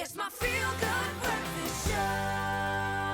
It's my feel-good breakfast show.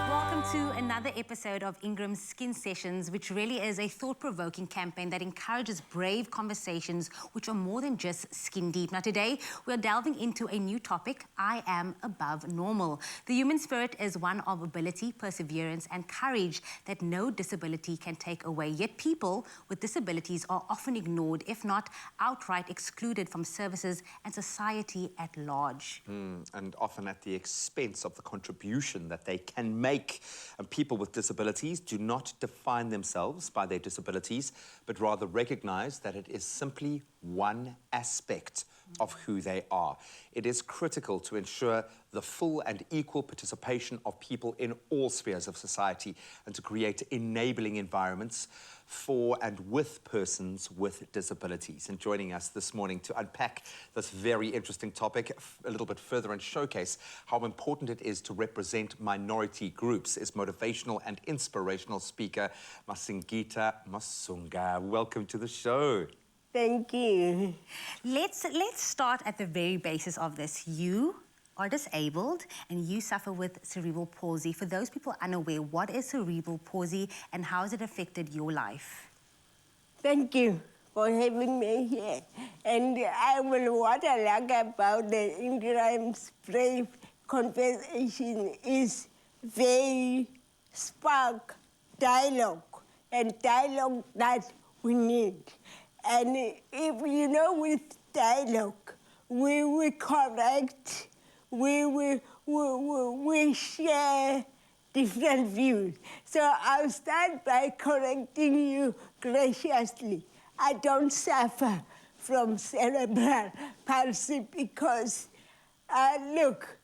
Welcome to another episode of INGRAMS Skin Sessions, which really is a thought-provoking campaign that encourages brave conversations which are more than just skin deep. Now today, we're delving into a new topic, I am above normal. The human spirit is one of ability, perseverance and courage that no disability can take away. Yet people with disabilities are often ignored, if not outright excluded from services and society at large. And often at the expense of the contribution that they can make. And people with disabilities do not define themselves by their disabilities, but rather recognize that it is simply one aspect of who they are. It is critical to ensure the full and equal participation of people in all spheres of society and to create enabling environments for and with persons with disabilities. And joining us this morning to unpack this very interesting topic a little bit further and showcase how important it is to represent minority groups is motivational and inspirational speaker Masingita Masunga. Welcome to the show. Thank you. Let's start at the very basis of this. You are disabled and you suffer with cerebral palsy. For those people unaware, what is cerebral palsy and how has it affected your life? Thank you for having me here. And what I like about the INGRAMS brave conversation is they spark dialogue, and dialogue that we need. And if you know, with dialogue, we correct, we share different views. So I'll start by correcting you graciously. I don't suffer from cerebral palsy because, look,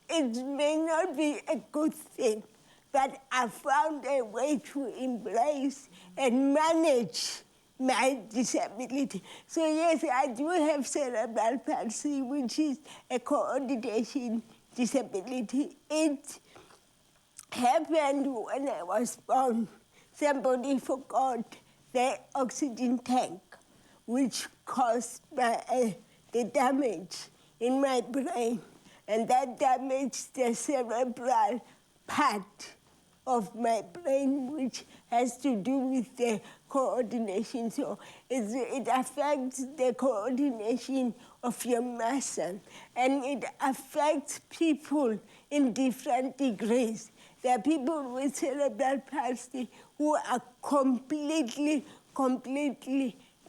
it may not be a good thing, but I found a way to embrace and manage my disability. So yes, I do have cerebral palsy, which is a coordination disability. It happened when I was born. Somebody forgot the oxygen tank, which caused the damage in my brain. And that damaged the cerebral part of my brain, which has to do with the coordination. So it affects the coordination of your muscle, and it affects people in different degrees. There are people with cerebral palsy who are completely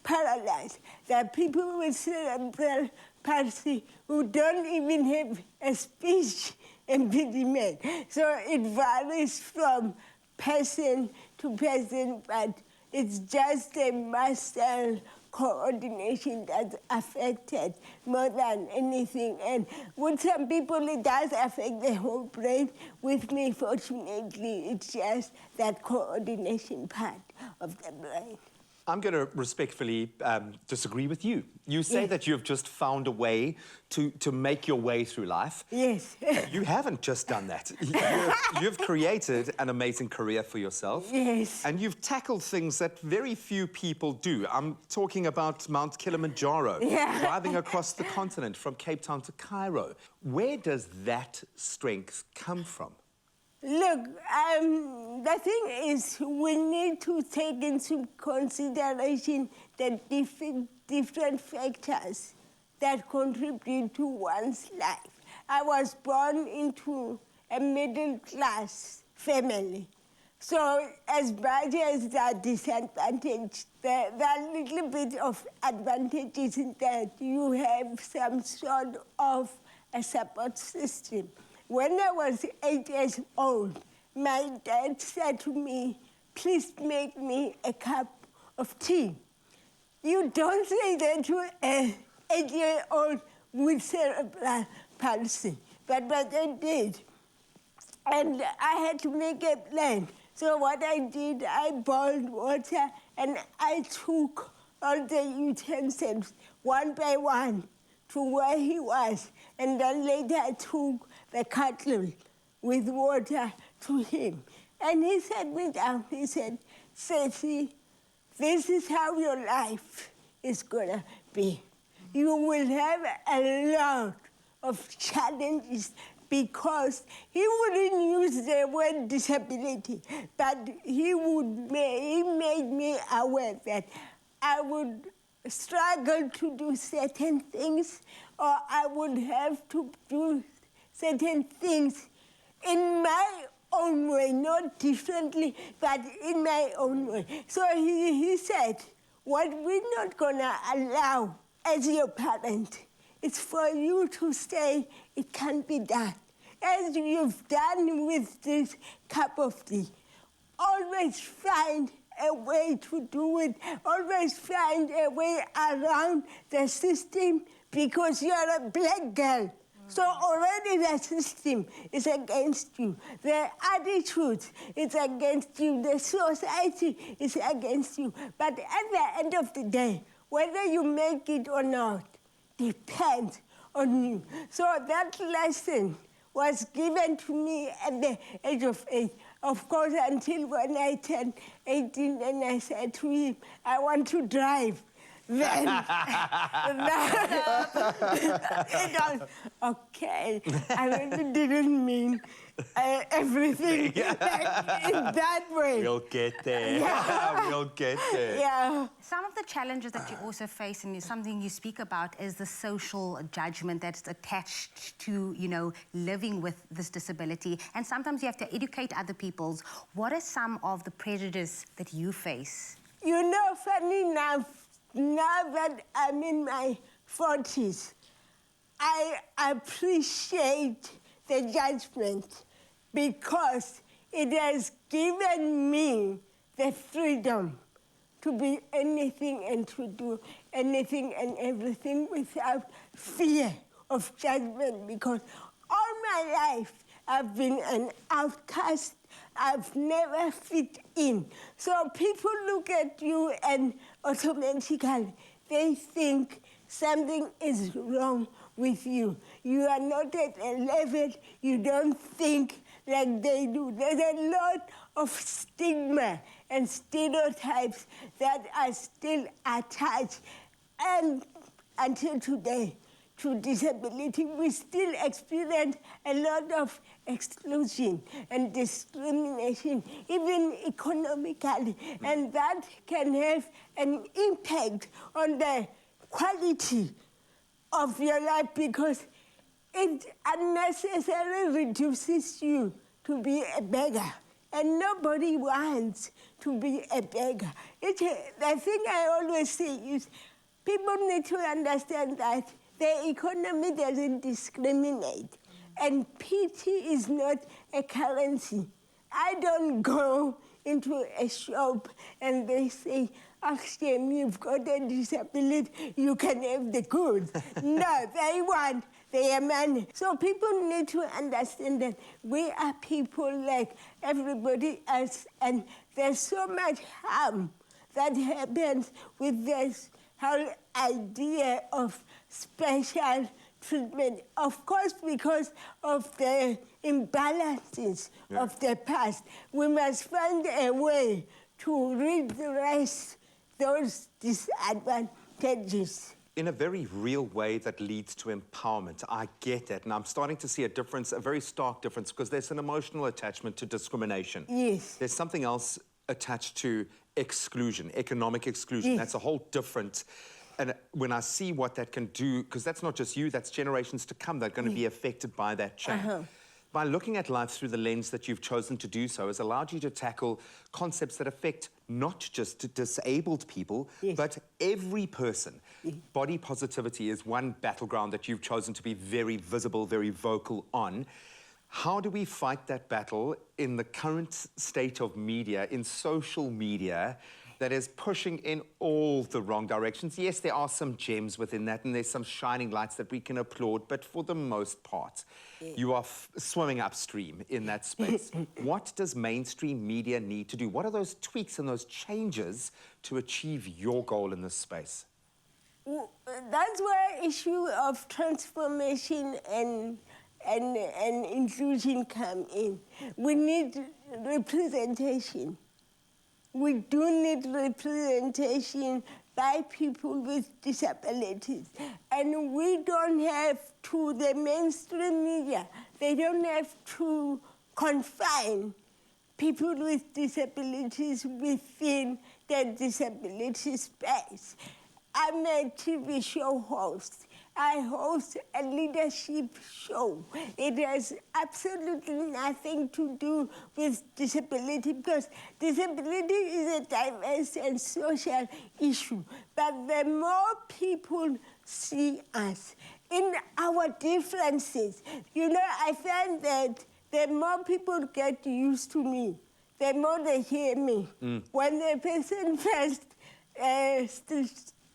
paralyzed. There are people with cerebral palsy who don't even have a speech impediment. So it varies from person to person, but it's just the muscle coordination that's affected more than anything. And with some people, it does affect the whole brain. With me, fortunately, it's just that coordination part of the brain. I'm going to respectfully disagree with you. You say that you've just found a way to make your way through life. Yes. You haven't just done that. You've created an amazing career for yourself. Yes. And you've tackled things that very few people do. I'm talking about Mount Kilimanjaro, driving across the continent from Cape Town to Cairo. Where does that strength come from? Look, the thing is, we need to take into consideration the different factors that contribute to one's life. I was born into a middle-class family. So as much as that disadvantage, there are little bit of advantages in that you have some sort of a support system. When I was 8 years old, my dad said to me, please make me a cup of tea. You don't say that to an 8-year-old with cerebral palsy, but my dad did. And I had to make a plan. So what I did, I boiled water and I took all the utensils one by one to where he was. And then later I took the kettle with water to him. And he sat me down. He said, Ceci, this is how your life is going to be. You will have a lot of challenges because he wouldn't use the word disability, but he made me aware that I would struggle to do certain things, or I would have to do certain things in my own way, not differently, but in my own way. So he said, what we're not gonna allow as your parent is for you to say it can't be done. As you've done with this cup of tea, always find a way to do it, always find a way around the system because you're a black girl. So already the system is against you. The attitude is against you. The society is against you. But at the end of the day, whether you make it or not depends on you. So that lesson was given to me at the age of 8. Of course, until when I turned 18 and I said to him, I want to drive. Then, okay, I really didn't mean everything in that way. We'll get there. Yeah. We'll get there. Yeah. Some of the challenges that you also face, and something you speak about, is the social judgment that's attached to, you know, living with this disability. And sometimes you have to educate other peoples. What are some of the prejudice that you face? You know, funny enough, now that I'm in my 40s, I appreciate the judgment because it has given me the freedom to be anything and to do anything and everything without fear of judgment, because all my life I've been an outcast. I've never fit in. So people look at you and automatically they think something is wrong with you. You are not at a level, you don't think like they do. There's a lot of stigma and stereotypes that are still attached. And until today, to disability, we still experience a lot of exclusion and discrimination, even economically. And that can have an impact on the quality of your life because it unnecessarily reduces you to be a beggar. And nobody wants to be a beggar. The thing I always say is people need to understand that the economy doesn't discriminate, and pity is not a currency. I don't go into a shop and they say, Akshem, you've got a disability, you can have the goods. No, they want their money. So people need to understand that we are people like everybody else, and there's so much harm that happens with this whole idea of special treatment. Of course, because of the imbalances of the past, we must find a way to redress those disadvantages. In a very real way that leads to empowerment. I get that, and I'm starting to see a difference, a very stark difference, because there's an emotional attachment to discrimination. Yes. There's something else attached to exclusion, economic exclusion. Yes. That's a whole different... And when I see what that can do, because that's not just you, that's generations to come that are going to be affected by that change. By looking at life through the lens that you've chosen to do so has allowed you to tackle concepts that affect not just disabled people, but every person. Body positivity is one battleground that you've chosen to be very visible, very vocal on. How do we fight that battle in the current state of media, in social media, that is pushing in all the wrong directions? Yes, there are some gems within that, and there's some shining lights that we can applaud, but for the most part, you are swimming upstream in that space. What does mainstream media need to do? What are those tweaks and those changes to achieve your goal in this space? That's where issue of transformation and inclusion come in. We need representation. We do need representation by people with disabilities. And we don't have to, the mainstream media, they don't have to confine people with disabilities within the disability space. I'm a TV show host. I host a leadership show. It has absolutely nothing to do with disability because disability is a diverse and social issue. But the more people see us in our differences, you know, I find that the more people get used to me, the more they hear me. When the person first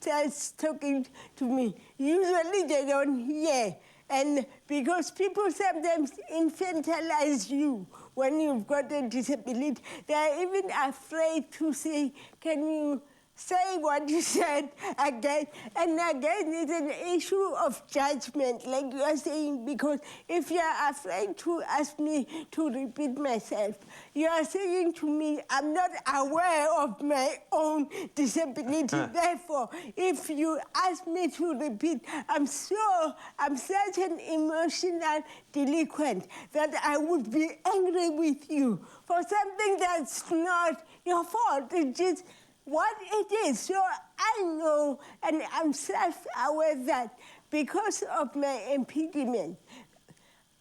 starts talking to me, usually they don't hear. And because people sometimes infantilize you when you've got a disability, they're even afraid to say, can you say what you said again? And again, it's an issue of judgment, like you are saying, because if you're afraid to ask me to repeat myself, you are saying to me, I'm not aware of my own disability. Therefore, if you ask me to repeat, I'm such an emotional delinquent that I would be angry with you for something that's not your fault. It's just what it is. So I know, and I'm self-aware that because of my impediment,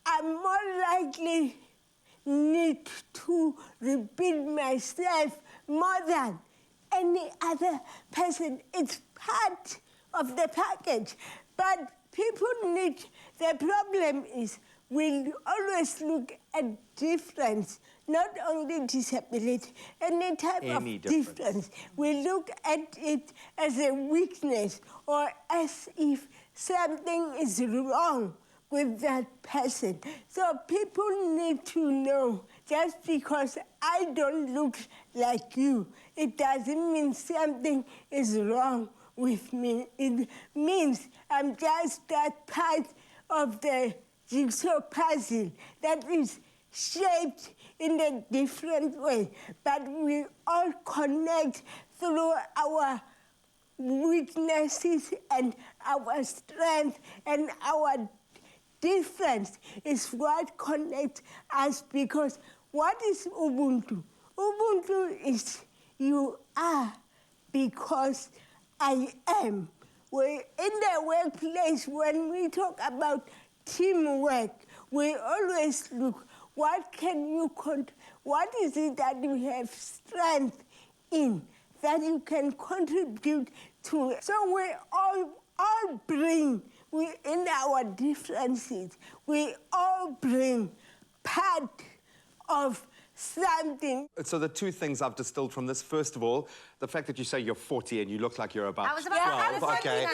I'm more likely need to repeat myself more than any other person. It's part of the package. But people need, the problem is we always look at difference, not only disability, any type of difference. We look at it as a weakness or as if something is wrong with that person. So people need to know, just because I don't look like you, it doesn't mean something is wrong with me. It means I'm just that part of the jigsaw puzzle that is shaped in a different way, but we all connect through our weaknesses and our strength, and our difference is what connects us. Because what is Ubuntu? Ubuntu is you are because I am. We're in the workplace, when we talk about teamwork, we always look, what is it that you have strength in that you can contribute to? So we all bring, in our differences, we all bring part of something. So the two things I've distilled from this, first of all, the fact that you say you're 40 and you look like you're about 12. I was about to say, Okay.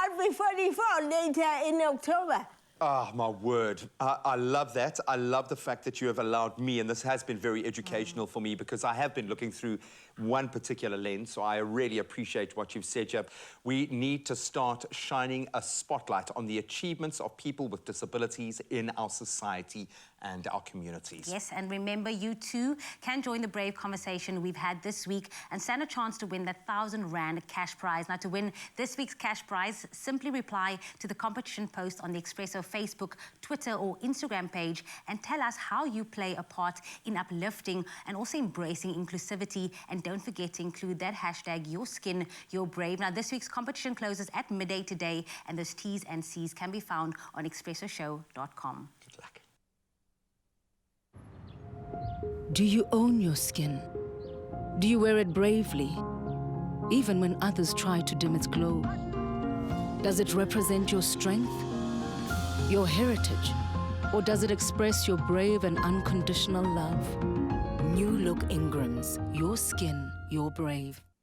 I'll be 44 later in October. Ah, my word. I love that. I love the fact that you have allowed me, and this has been very educational for me, because I have been looking through one particular lens, so I really appreciate what you've said, Jeb. We need to start shining a spotlight on the achievements of people with disabilities in our society and our communities. Yes, and remember, you too can join the brave conversation we've had this week and stand a chance to win that R1,000 cash prize. Now, to win this week's cash prize, simply reply to the competition post on the Expresso Facebook, Twitter or Instagram page and tell us how you play a part in uplifting and also embracing inclusivity. And don't forget to include that hashtag, #YourSkinYourBrave. Now, this week's competition closes at midday today, and those T's and C's can be found on expressoshow.com. Good luck. Do you own your skin? Do you wear it bravely, even when others try to dim its glow? Does it represent your strength, your heritage, or does it express your brave and unconditional love? New look Ingrams, your skin, your brave.